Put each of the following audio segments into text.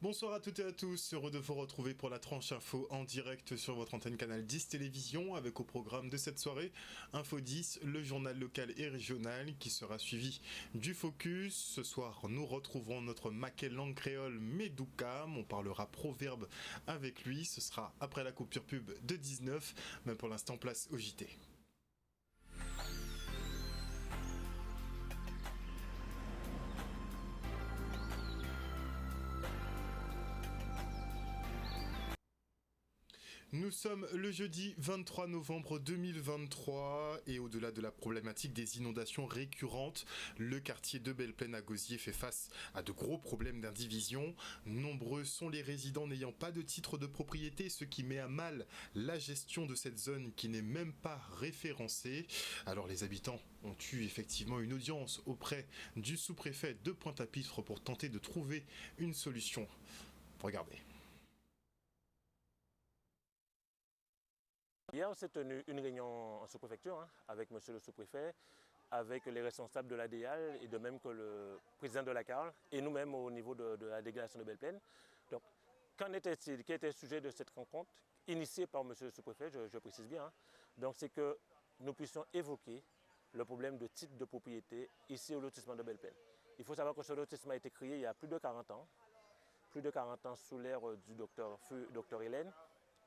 Bonsoir à toutes et à tous, heureux de vous retrouver pour la tranche info en direct sur votre antenne Canal 10 Télévision avec au programme de cette soirée Info 10, le journal local et régional qui sera suivi du Focus. Ce soir, nous retrouverons notre maquet langue créole Medoukam, on parlera proverbe avec lui, ce sera après la coupure pub de 19, mais pour l'instant place au JT. Nous sommes le jeudi 23 novembre 2023 et au-delà de la problématique des inondations récurrentes, le quartier de Belle-Plaine à Gosier fait face à de gros problèmes d'indivision. Nombreux sont les résidents n'ayant pas de titre de propriété, ce qui met à mal la gestion de cette zone qui n'est même pas référencée. Alors les habitants ont eu effectivement une audience auprès du sous-préfet de Pointe-à-Pitre pour tenter de trouver une solution. Regardez. Hier, on s'est tenu une réunion en sous-préfecture avec monsieur le sous-préfet, avec les responsables de l'ADEAL et de même que le président de la CARL et nous-mêmes au niveau de la délégation de Belle-Plaine. Donc, qu'en était-il? Quel était le sujet de cette rencontre initiée par monsieur le sous-préfet, je précise bien. Donc, c'est que nous puissions évoquer le problème de titre de propriété ici au lotissement de Belle-Plaine. Il faut savoir que ce lotissement a été créé il y a plus de 40 ans sous l'ère du docteur Hélène.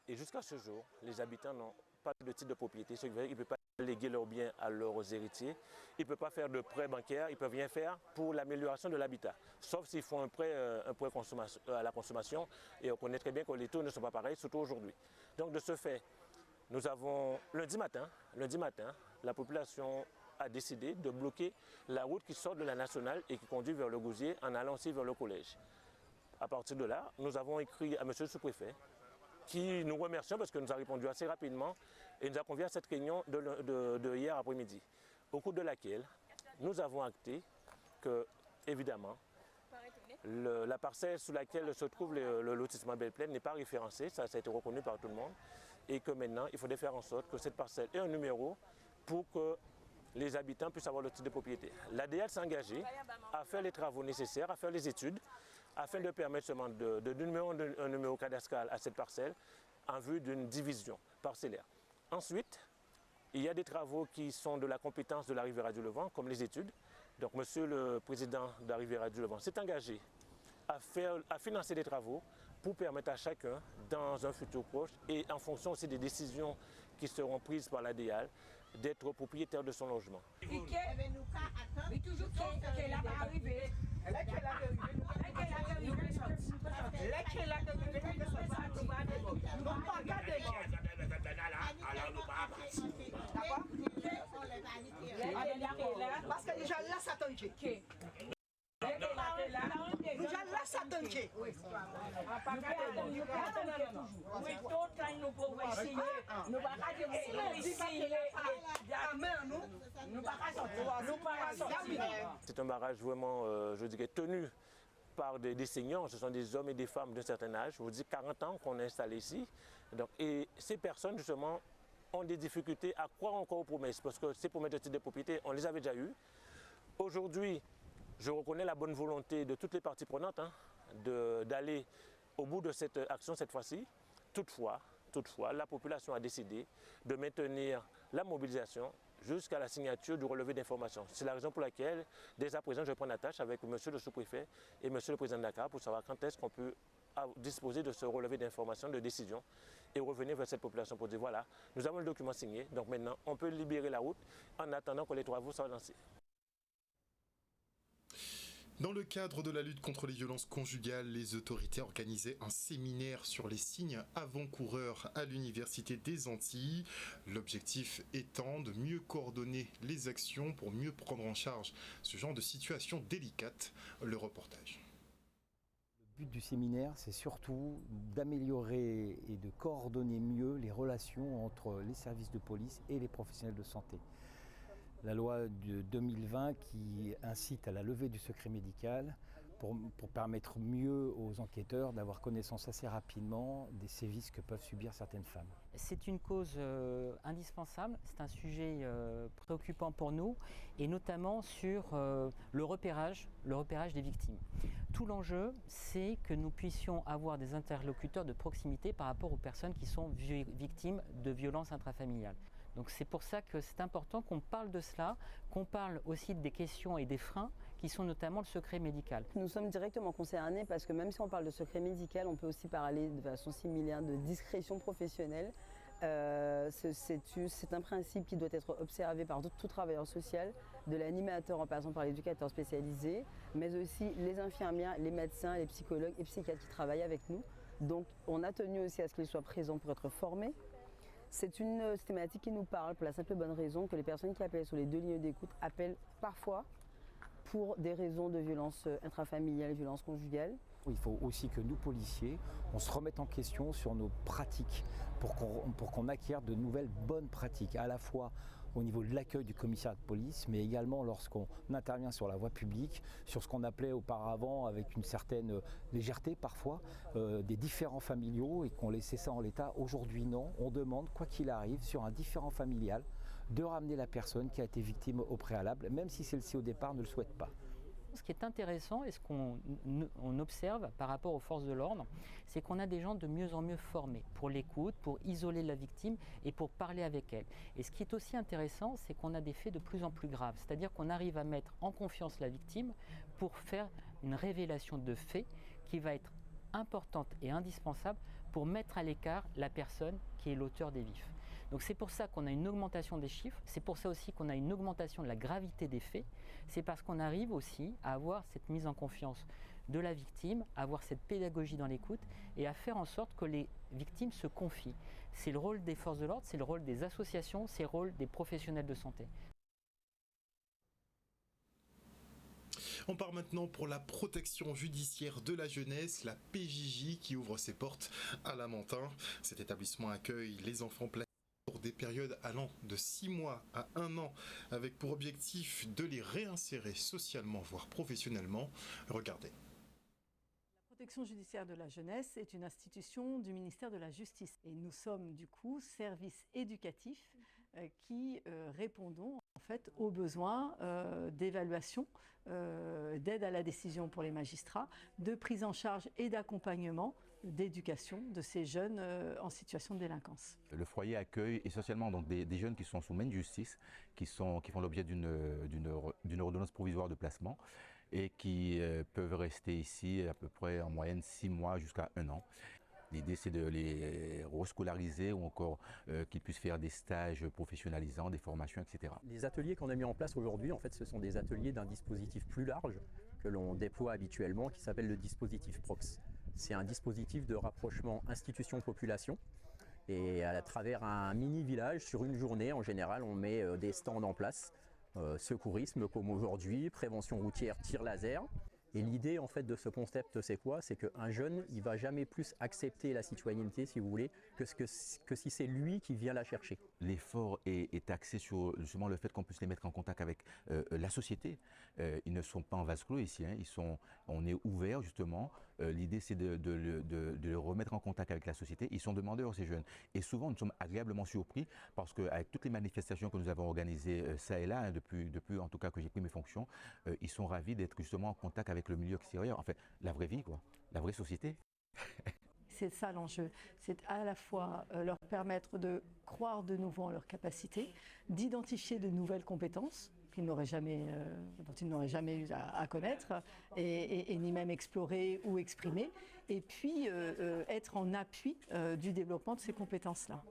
Et jusqu'à ce jour, les habitants n'ont pas de titre de propriété. Ce qui veut dire qu'ils ne peuvent pas léguer leurs biens à leurs héritiers. Ils ne peuvent pas faire de prêt bancaire. Ils ne peuvent rien faire pour l'amélioration de l'habitat. Sauf s'ils font un prêt à la consommation. Et on connaît très bien que les taux ne sont pas pareils, surtout aujourd'hui. Donc de ce fait, nous avons, lundi matin, la population a décidé de bloquer la route qui sort de la nationale et qui conduit vers le Gosier en allant aussi vers le collège. À partir de là, nous avons écrit à monsieur le sous-préfet, qui nous remercions parce que nous a répondu assez rapidement et nous a convié à cette réunion de hier après-midi, au cours de laquelle nous avons acté que, évidemment, la parcelle sous laquelle se trouve le lotissement Belle-Plaine n'est pas référencée, ça a été reconnu par tout le monde, et que maintenant, il faudrait faire en sorte que cette parcelle ait un numéro pour que les habitants puissent avoir le titre de propriété. L'ADEAL s'est engagée à faire les travaux nécessaires, à faire les études, afin de permettre seulement un numéro cadastral à cette parcelle en vue d'une division parcellaire. Ensuite, il y a des travaux qui sont de la compétence de la Riviera du Levant, comme les études. Donc, monsieur le président de la Riviera du Levant s'est engagé à financer des travaux pour permettre à chacun, dans un futur proche, et en fonction aussi des décisions qui seront prises par l'ADEAL, d'être propriétaire de son logement. Parce que déjà là, ça tombe. C'est un barrage vraiment, je dirais, tenu par des seniors. Ce sont des hommes et des femmes d'un certain âge. Je vous dis 40 ans qu'on est installé ici. Donc, et ces personnes, justement, ont des difficultés à croire encore aux promesses parce que ces promesses de titre de propriété, on les avait déjà eues. Aujourd'hui, je reconnais la bonne volonté de toutes les parties prenantes d'aller au bout de cette action cette fois-ci. Toutefois, la population a décidé de maintenir la mobilisation jusqu'à la signature du relevé d'information. C'est la raison pour laquelle, dès à présent, je prends la tâche avec monsieur le sous-préfet et monsieur le président de la CAR pour savoir quand est-ce qu'on peut disposer de ce relevé d'information, de décision et revenir vers cette population pour dire voilà, nous avons le document signé, donc maintenant on peut libérer la route en attendant que les travaux soient lancés. Dans le cadre de la lutte contre les violences conjugales, les autorités organisaient un séminaire sur les signes avant-coureurs à l'Université des Antilles. L'objectif étant de mieux coordonner les actions pour mieux prendre en charge ce genre de situation délicate. Le reportage. Le but du séminaire, c'est surtout d'améliorer et de coordonner mieux les relations entre les services de police et les professionnels de santé. La loi de 2020 qui incite à la levée du secret médical pour permettre mieux aux enquêteurs d'avoir connaissance assez rapidement des sévices que peuvent subir certaines femmes. C'est une cause indispensable, c'est un sujet préoccupant pour nous, et notamment sur le repérage des victimes. Tout l'enjeu, c'est que nous puissions avoir des interlocuteurs de proximité par rapport aux personnes qui sont victimes de violences intrafamiliales. Donc c'est pour ça que c'est important qu'on parle de cela, qu'on parle aussi des questions et des freins qui sont notamment le secret médical. Nous sommes directement concernés parce que même si on parle de secret médical, on peut aussi parler de façon similaire de discrétion professionnelle. C'est un principe qui doit être observé par tout travailleur social, de l'animateur en passant par l'éducateur spécialisé, mais aussi les infirmières, les médecins, les psychologues et psychiatres qui travaillent avec nous. Donc on a tenu aussi à ce qu'ils soient présents pour être formés. C'est une thématique qui nous parle pour la simple et bonne raison que les personnes qui appellent sur les 2 lignes d'écoute appellent parfois pour des raisons de violence intrafamiliale, violence conjugale. Il faut aussi que nous, policiers, on se remette en question sur nos pratiques pour qu'on acquiert de nouvelles bonnes pratiques, à la fois au niveau de l'accueil du commissariat de police, mais également lorsqu'on intervient sur la voie publique, sur ce qu'on appelait auparavant avec une certaine légèreté parfois, des différends familiaux et qu'on laissait ça en l'état. Aujourd'hui non, on demande, quoi qu'il arrive, sur un différend familial, de ramener la personne qui a été victime au préalable, même si celle-ci au départ ne le souhaite pas. Ce qui est intéressant et ce qu'on observe par rapport aux forces de l'ordre, c'est qu'on a des gens de mieux en mieux formés pour l'écoute, pour isoler la victime et pour parler avec elle. Et ce qui est aussi intéressant, c'est qu'on a des faits de plus en plus graves, c'est-à-dire qu'on arrive à mettre en confiance la victime pour faire une révélation de faits qui va être importante et indispensable pour mettre à l'écart la personne qui est l'auteur des vifs. Donc c'est pour ça qu'on a une augmentation des chiffres, c'est pour ça aussi qu'on a une augmentation de la gravité des faits, c'est parce qu'on arrive aussi à avoir cette mise en confiance de la victime, à avoir cette pédagogie dans l'écoute et à faire en sorte que les victimes se confient. C'est le rôle des forces de l'ordre, c'est le rôle des associations, c'est le rôle des professionnels de santé. On part maintenant pour la protection judiciaire de la jeunesse, la PJJ, qui ouvre ses portes à Lamentin. Cet établissement accueille les enfants placés pour des périodes allant de 6 mois à 1 an, avec pour objectif de les réinsérer socialement, voire professionnellement. Regardez. La protection judiciaire de la jeunesse est une institution du ministère de la Justice. Et nous sommes du coup service éducatif qui répondons en fait aux besoins d'évaluation, d'aide à la décision pour les magistrats, de prise en charge et d'accompagnement, d'éducation de ces jeunes en situation de délinquance. Le foyer accueille essentiellement donc des jeunes qui sont sous main de justice, qui font l'objet d'une ordonnance provisoire de placement et qui peuvent rester ici à peu près en moyenne 6 mois jusqu'à 1 an. L'idée, c'est de les rescolariser ou encore qu'ils puissent faire des stages professionnalisants, des formations, etc. Les ateliers qu'on a mis en place aujourd'hui, en fait, ce sont des ateliers d'un dispositif plus large que l'on déploie habituellement, qui s'appelle le dispositif PROX. C'est un dispositif de rapprochement institution-population. Et à travers un mini-village, sur une journée, en général, on met des stands en place. Secourisme comme aujourd'hui, prévention routière, tir laser. Et l'idée en fait de ce concept, c'est quoi? C'est qu'un jeune, il va jamais plus accepter la citoyenneté, si vous voulez, que si c'est lui qui vient la chercher. L'effort est axé sur justement le fait qu'on puisse les mettre en contact avec la société. Ils ne sont pas en vase clos ici, hein. On est ouvert justement. L'idée c'est de les remettre en contact avec la société. Ils sont demandeurs, ces jeunes. Et souvent nous sommes agréablement surpris parce qu'avec toutes les manifestations que nous avons organisées ça et là, hein, depuis en tout cas que j'ai pris mes fonctions, ils sont ravis d'être justement en contact avec le milieu extérieur, en fait, la vraie vie, quoi, la vraie société. C'est ça l'enjeu, c'est à la fois leur permettre de croire de nouveau en leurs capacités, d'identifier de nouvelles compétences dont ils n'auraient jamais eu à connaître et ni même explorer ou exprimer, et puis être en appui du développement de ces compétences-là.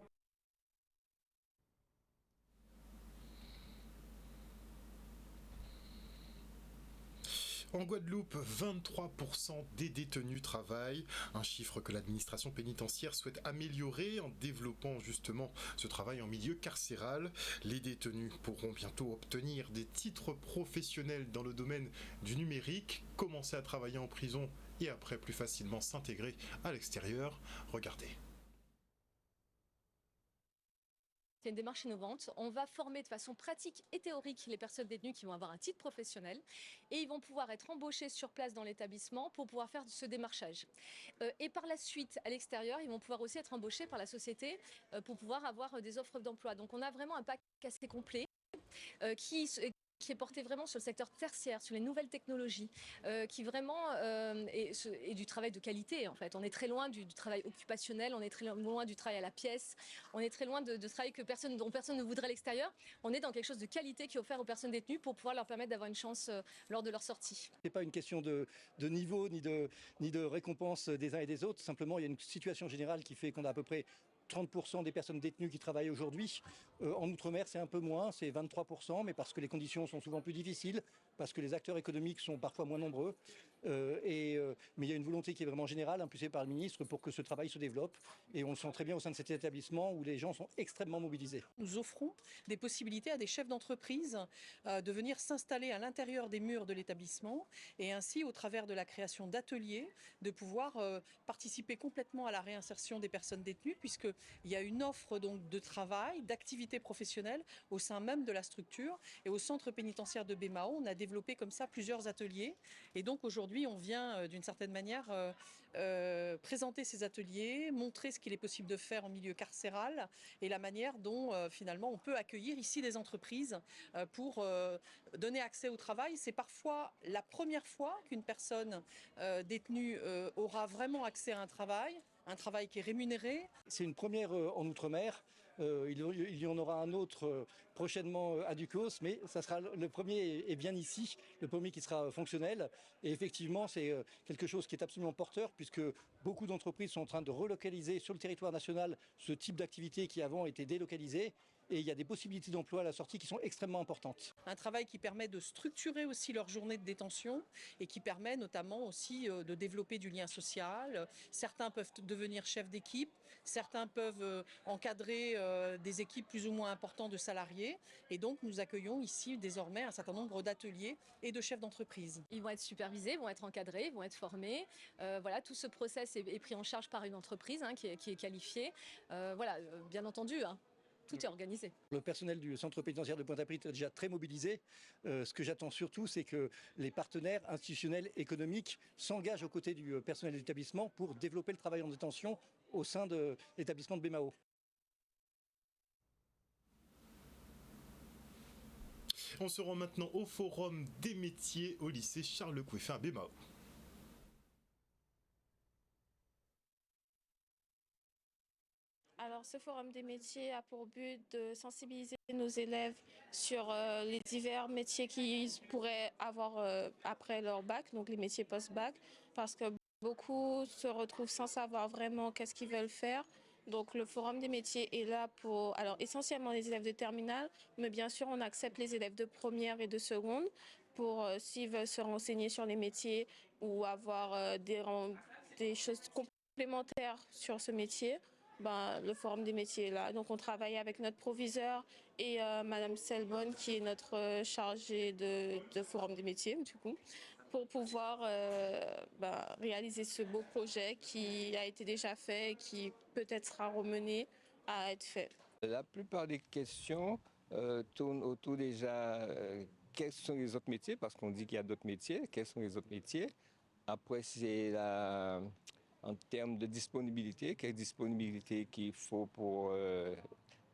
En Guadeloupe, 23% des détenus travaillent, un chiffre que l'administration pénitentiaire souhaite améliorer en développant justement ce travail en milieu carcéral. Les détenus pourront bientôt obtenir des titres professionnels dans le domaine du numérique, commencer à travailler en prison et après plus facilement s'intégrer à l'extérieur. Regardez. C'est une démarche innovante. On va former de façon pratique et théorique les personnes détenues qui vont avoir un titre professionnel et ils vont pouvoir être embauchés sur place dans l'établissement pour pouvoir faire ce démarchage. Et par la suite, à l'extérieur, ils vont pouvoir aussi être embauchés par la société pour pouvoir avoir des offres d'emploi. Donc on a vraiment un pack assez complet qui est porté vraiment sur le secteur tertiaire, sur les nouvelles technologies, qui vraiment est du travail de qualité en fait. On est très loin du travail occupationnel, on est très loin du travail à la pièce, on est très loin de travail dont personne ne voudrait à l'extérieur. On est dans quelque chose de qualité qui est offert aux personnes détenues pour pouvoir leur permettre d'avoir une chance lors de leur sortie. Ce n'est pas une question de niveau ni de récompense des uns et des autres, simplement il y a une situation générale qui fait qu'on a à peu près 30% des personnes détenues qui travaillent aujourd'hui. En Outre-mer, c'est un peu moins, c'est 23%, mais parce que les conditions sont souvent plus difficiles, parce que les acteurs économiques sont parfois moins nombreux. Mais il y a une volonté qui est vraiment générale, impulsée par le ministre, pour que ce travail se développe. Et on le sent très bien au sein de cet établissement où les gens sont extrêmement mobilisés. Nous offrons des possibilités à des chefs d'entreprise de venir s'installer à l'intérieur des murs de l'établissement et ainsi, au travers de la création d'ateliers, de pouvoir participer complètement à la réinsertion des personnes détenues, puisqu'il y a une offre donc, de travail, d'activité professionnelle au sein même de la structure. Et au centre pénitentiaire de Bémao, on a développé comme ça plusieurs ateliers. Et donc aujourd'hui, on vient d'une certaine manière présenter ces ateliers, montrer ce qu'il est possible de faire en milieu carcéral et la manière dont finalement on peut accueillir ici des entreprises pour donner accès au travail. C'est parfois la première fois qu'une personne détenue aura vraiment accès à un travail qui est rémunéré. C'est une première en Outre-mer. Il y en aura un autre prochainement à Ducos, mais ça sera le premier est bien ici, le premier qui sera fonctionnel. Et effectivement, c'est quelque chose qui est absolument porteur, puisque beaucoup d'entreprises sont en train de relocaliser sur le territoire national ce type d'activité qui avant était délocalisé. Et il y a des possibilités d'emploi à la sortie qui sont extrêmement importantes. Un travail qui permet de structurer aussi leur journée de détention et qui permet notamment aussi de développer du lien social. Certains peuvent devenir chefs d'équipe, certains peuvent encadrer des équipes plus ou moins importantes de salariés. Et donc nous accueillons ici désormais un certain nombre d'ateliers et de chefs d'entreprise. Ils vont être supervisés, vont être encadrés, vont être formés. Voilà, tout ce process est pris en charge par une entreprise qui est qualifiée. Bien entendu. Tout est organisé. Le personnel du centre pénitentiaire de Pointe-à-Pitre est déjà très mobilisé. Ce que j'attends surtout, c'est que les partenaires institutionnels économiques s'engagent aux côtés du personnel de l'établissement pour développer le travail en détention au sein de l'établissement de Bémao. On se rend maintenant au Forum des métiers au lycée Charles Coueffin à Bémao. Alors, ce forum des métiers a pour but de sensibiliser nos élèves sur les divers métiers qu'ils pourraient avoir après leur bac, donc les métiers post-bac, parce que beaucoup se retrouvent sans savoir vraiment qu'est-ce qu'ils veulent faire. Donc, le forum des métiers est là pour, alors essentiellement les élèves de terminale, mais bien sûr, on accepte les élèves de première et de seconde pour s'ils veulent se renseigner sur les métiers ou avoir des choses complémentaires sur ce métier. Le forum des métiers est là. Donc on travaille avec notre proviseur et Madame Selbonne qui est notre chargée de forum des métiers du coup, pour pouvoir réaliser ce beau projet qui a été déjà fait et qui peut-être sera remené à être fait. La plupart des questions tournent autour déjà quels sont les autres métiers, parce qu'on dit qu'il y a d'autres métiers, quels sont les autres métiers. Après c'est en termes de disponibilité, quelle disponibilité qu'il faut pour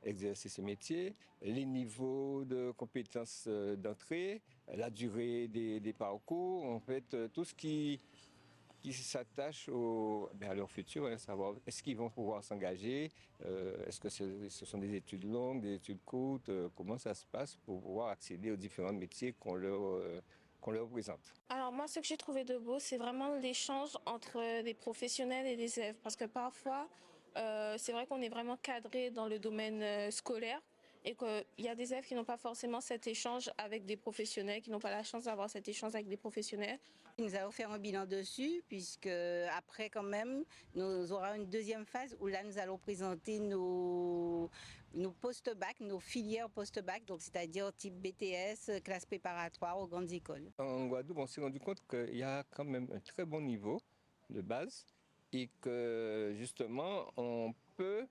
exercer ces métiers, les niveaux de compétences d'entrée, la durée des parcours, en fait, tout ce qui s'attache à leur futur, savoir est-ce qu'ils vont pouvoir s'engager, est-ce que ce sont des études longues, des études courtes, comment ça se passe pour pouvoir accéder aux différents métiers qu'on leur présente. Alors moi, ce que j'ai trouvé de beau, c'est vraiment l'échange entre des professionnels et des élèves. Parce que parfois, c'est vrai qu'on est vraiment cadré dans le domaine scolaire et qu'il y a des élèves qui n'ont pas forcément cet échange avec des professionnels, qui n'ont pas la chance d'avoir cet échange avec des professionnels. Nous allons faire un bilan dessus, puisque après quand même, nous aurons une deuxième phase où là nous allons présenter nos post-bac, nos filières post-bac, donc c'est-à-dire type BTS, classe préparatoire aux grandes écoles. En Guadeloupe, on s'est rendu compte qu'il y a quand même un très bon niveau de base et que justement on peut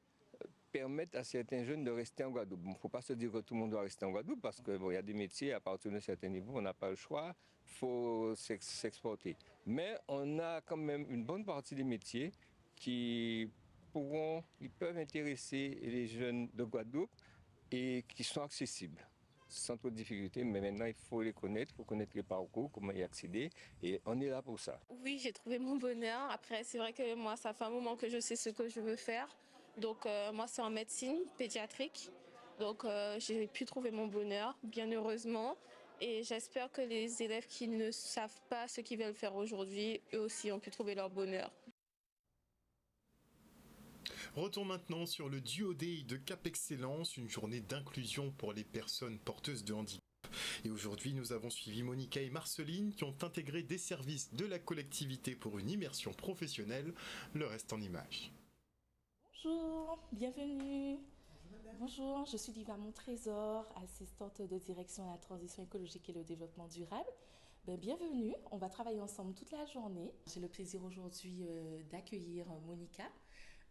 permettent à certains jeunes de rester en Guadeloupe. Il ne faut pas se dire que tout le monde doit rester en Guadeloupe parce qu'il y a des métiers, à partir d'un certain niveau, on n'a pas le choix, il faut s'exporter. Mais on a quand même une bonne partie des métiers qui peuvent intéresser les jeunes de Guadeloupe et qui sont accessibles sans trop de difficultés, mais maintenant il faut les connaître, il faut connaître les parcours, comment y accéder, et on est là pour ça. Oui, j'ai trouvé mon bonheur. Après, c'est vrai que moi, ça fait un moment que je sais ce que je veux faire. Donc, moi, c'est en médecine pédiatrique. Donc, j'ai pu trouver mon bonheur, bien heureusement. Et j'espère que les élèves qui ne savent pas ce qu'ils veulent faire aujourd'hui, eux aussi ont pu trouver leur bonheur. Retour maintenant sur le Duo Day de Cap Excellence, une journée d'inclusion pour les personnes porteuses de handicap. Et aujourd'hui, nous avons suivi Monica et Marceline qui ont intégré des services de la collectivité pour une immersion professionnelle. Le reste en images. Bonjour, bienvenue. Bonjour, je suis Diva Montrésor, assistante de direction à la transition écologique et le développement durable. Bienvenue, on va travailler ensemble toute la journée. J'ai le plaisir aujourd'hui d'accueillir Monica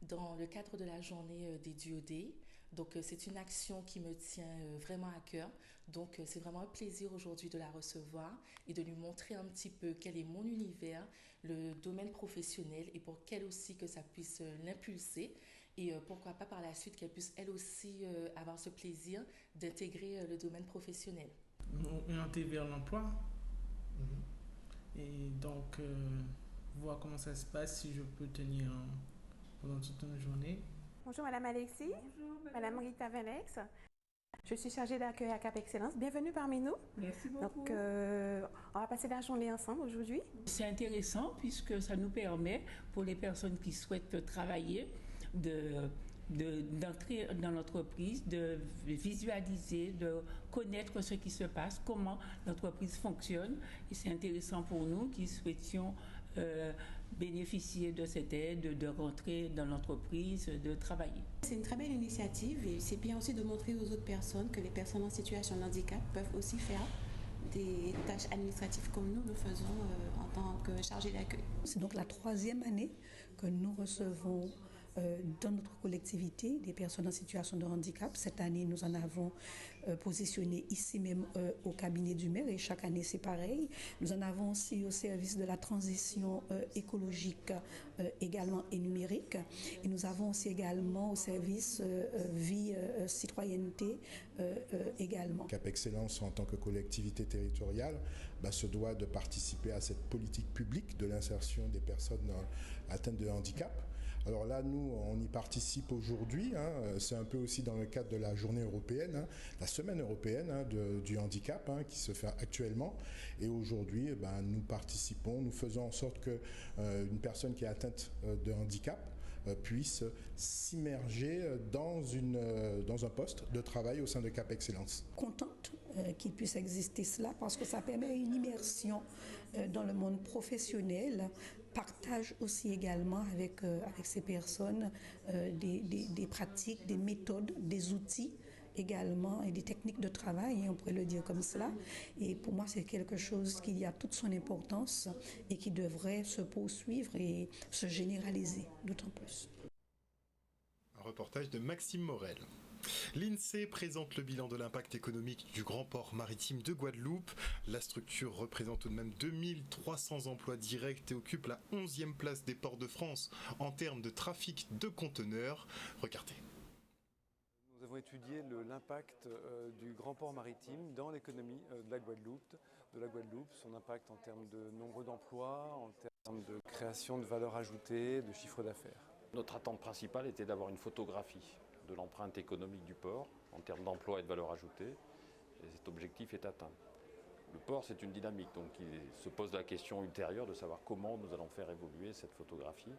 dans le cadre de la journée des Duo Day. Donc c'est une action qui me tient vraiment à cœur. Donc c'est vraiment un plaisir aujourd'hui de la recevoir et de lui montrer un petit peu quel est mon univers, le domaine professionnel et pour qu'elle aussi que ça puisse l'impulser. Et pourquoi pas par la suite qu'elle puisse elle aussi avoir ce plaisir d'intégrer le domaine professionnel. Orienté vers l'emploi. Et donc voir comment ça se passe, si je peux tenir pendant toute une journée. Bonjour Madame Alexis. Bonjour Madame Rita Venex. Je suis chargée d'accueil à Cap Excellence. Bienvenue parmi nous. Merci beaucoup. Donc, on va passer la journée ensemble aujourd'hui. C'est intéressant puisque ça nous permet, pour les personnes qui souhaitent travailler, d'entrer dans l'entreprise, de visualiser, de connaître ce qui se passe, comment l'entreprise fonctionne. Et c'est intéressant pour nous qui souhaitions bénéficier de cette aide, de rentrer dans l'entreprise, de travailler. C'est une très belle initiative et c'est bien aussi de montrer aux autres personnes que les personnes en situation de handicap peuvent aussi faire des tâches administratives comme nous le faisons en tant que chargés d'accueil. C'est donc la 3e année que nous recevons dans notre collectivité des personnes en situation de handicap. Cette année, nous en avons positionné ici même au cabinet du maire et chaque année c'est pareil. Nous en avons aussi au service de la transition écologique également et numérique. Et nous avons aussi également au service vie citoyenneté également. Cap Excellence en tant que collectivité territoriale se doit de participer à cette politique publique de l'insertion des personnes atteintes de handicap. Alors là, nous, on y participe aujourd'hui. C'est un peu aussi dans le cadre de la journée européenne, la semaine européenne du handicap qui se fait actuellement. Et aujourd'hui, nous participons, nous faisons en sorte qu'une personne qui est atteinte de handicap puisse s'immerger dans un poste de travail au sein de Cap Excellence. Contente qu'il puisse exister cela parce que ça permet une immersion dans le monde professionnel, partage aussi également avec ces personnes des pratiques, des méthodes, des outils également et des techniques de travail, on pourrait le dire comme cela. Et pour moi, c'est quelque chose qui a toute son importance et qui devrait se poursuivre et se généraliser d'autant plus. Un reportage de Maxime Morel. L'INSEE présente le bilan de l'impact économique du grand port maritime de Guadeloupe. La structure représente tout de même 2300 emplois directs et occupe la 11e place des ports de France en termes de trafic de conteneurs. Regardez. Nous avons étudié l'impact du grand port maritime dans l'économie de la Guadeloupe, son impact en termes de nombre d'emplois, en termes de création de valeur ajoutée, de chiffre d'affaires. Notre attente principale était d'avoir une photographie de l'empreinte économique du port en termes d'emploi et de valeur ajoutée, et cet objectif est atteint. Le port, c'est une dynamique, donc il se pose la question ultérieure de savoir comment nous allons faire évoluer cette photographie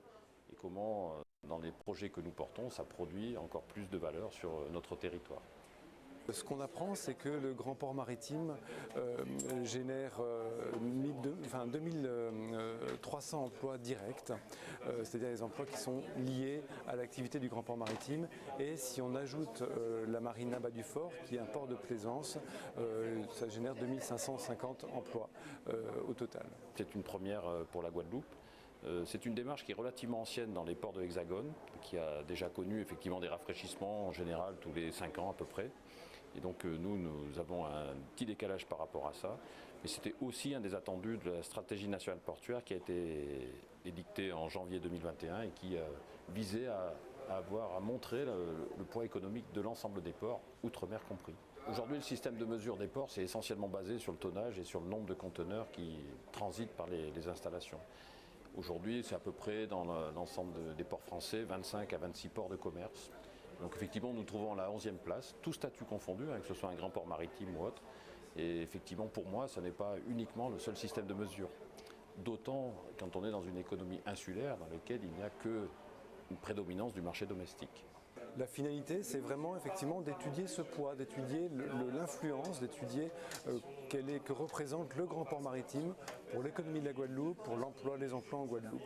et comment, dans les projets que nous portons, ça produit encore plus de valeur sur notre territoire. Ce qu'on apprend, c'est que le grand port maritime génère 2300 emplois directs, c'est-à-dire des emplois qui sont liés à l'activité du grand port maritime. Et si on ajoute la marina bas du fort, qui est un port de plaisance, ça génère 2550 emplois au total. C'est une première pour la Guadeloupe. C'est une démarche qui est relativement ancienne dans les ports de l'Hexagone, qui a déjà connu effectivement des rafraîchissements en général tous les 5 ans à peu près. Et donc nous avons un petit décalage par rapport à ça. Mais c'était aussi un des attendus de la stratégie nationale portuaire qui a été édictée en janvier 2021 et qui visait à montrer le poids économique de l'ensemble des ports, outre-mer compris. Aujourd'hui, le système de mesure des ports, c'est essentiellement basé sur le tonnage et sur le nombre de conteneurs qui transitent par les installations. Aujourd'hui, c'est à peu près dans l'ensemble des ports français, 25 à 26 ports de commerce. Donc effectivement, nous nous trouvons à la 11e place, tout statut confondu, que ce soit un grand port maritime ou autre. Et effectivement, pour moi, ce n'est pas uniquement le seul système de mesure. D'autant quand on est dans une économie insulaire dans laquelle il n'y a qu'une prédominance du marché domestique. La finalité, c'est vraiment effectivement d'étudier ce poids, d'étudier l'influence, d'étudier que représente le grand port maritime pour l'économie de la Guadeloupe, pour les emplois en Guadeloupe.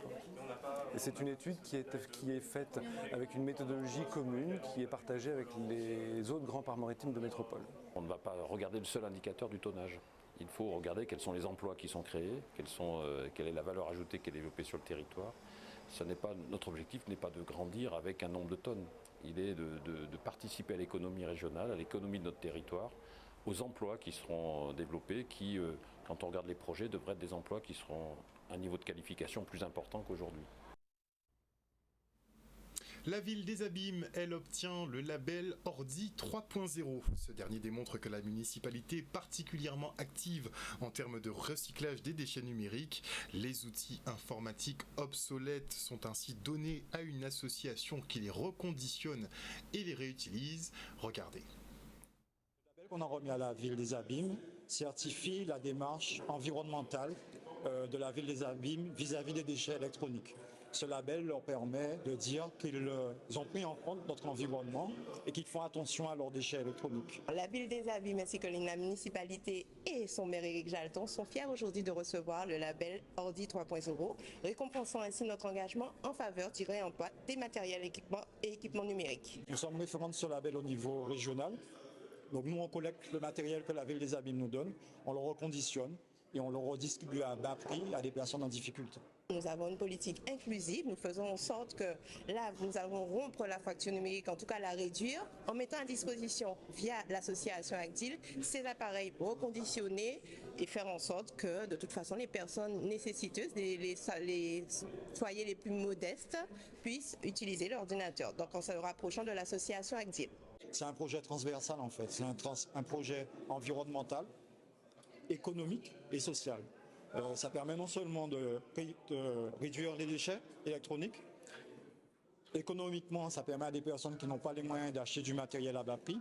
Et c'est une étude qui est faite avec une méthodologie commune, qui est partagée avec les autres grands ports maritimes de métropole. On ne va pas regarder le seul indicateur du tonnage. Il faut regarder quels sont les emplois qui sont créés, quelle est la valeur ajoutée qui est développée sur le territoire. Notre objectif n'est pas de grandir avec un nombre de tonnes. Il est de participer à l'économie régionale, à l'économie de notre territoire, aux emplois qui seront développés, qui, quand on regarde les projets, devraient être des emplois qui seront à un niveau de qualification plus important qu'aujourd'hui. La ville des Abîmes, elle obtient le label Ordi 3.0. Ce dernier démontre que la municipalité est particulièrement active en termes de recyclage des déchets numériques. Les outils informatiques obsolètes sont ainsi donnés à une association qui les reconditionne et les réutilise. Regardez. Le label qu'on a remis à la ville des Abîmes certifie la démarche environnementale de la ville des Abîmes vis-à-vis des déchets électroniques. Ce label leur permet de dire qu'ils ont pris en compte notre environnement et qu'ils font attention à leurs déchets électroniques. La ville des Abîmes ainsi que la municipalité et son maire Éric Jalton sont fiers aujourd'hui de recevoir le label Ordi 3.0, récompensant ainsi notre engagement en faveur du réemploi des matériels et équipements numériques. Nous sommes référents de ce label au niveau régional. Donc nous, on collecte le matériel que la ville des Abîmes nous donne, on le reconditionne et on le redistribue à bas prix à des personnes en difficulté. Nous avons une politique inclusive, nous faisons en sorte que là, nous allons rompre la fracture numérique, en tout cas la réduire, en mettant à disposition via l'association ACDIL ces appareils reconditionnés et faire en sorte que de toute façon les personnes nécessiteuses, les foyers les plus modestes puissent utiliser l'ordinateur. Donc en se rapprochant de l'association ACDIL. C'est un projet transversal en fait, c'est un projet environnemental, économique et social. Ça permet non seulement de réduire les déchets électroniques, économiquement ça permet à des personnes qui n'ont pas les moyens d'acheter du matériel à bas prix,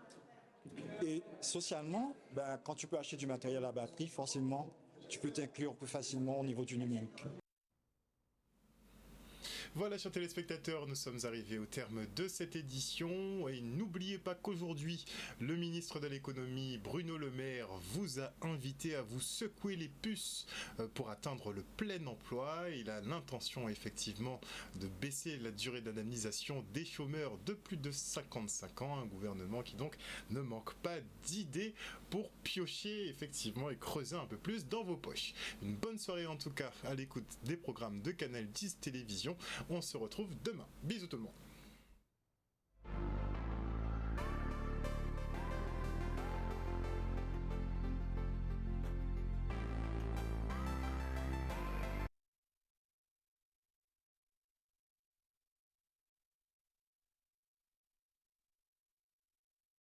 et socialement, quand tu peux acheter du matériel à bas prix, forcément tu peux t'inclure plus facilement au niveau du numérique. Voilà, chers téléspectateurs, nous sommes arrivés au terme de cette édition et n'oubliez pas qu'aujourd'hui, le ministre de l'économie, Bruno Le Maire, vous a invité à vous secouer les puces pour atteindre le plein emploi. Il a l'intention effectivement de baisser la durée d'indemnisation des chômeurs de plus de 55 ans, un gouvernement qui donc ne manque pas d'idées pour piocher effectivement et creuser un peu plus dans vos poches. Une bonne soirée en tout cas à l'écoute des programmes de Canal 10 Télévision. On se retrouve demain. Bisous tout le monde.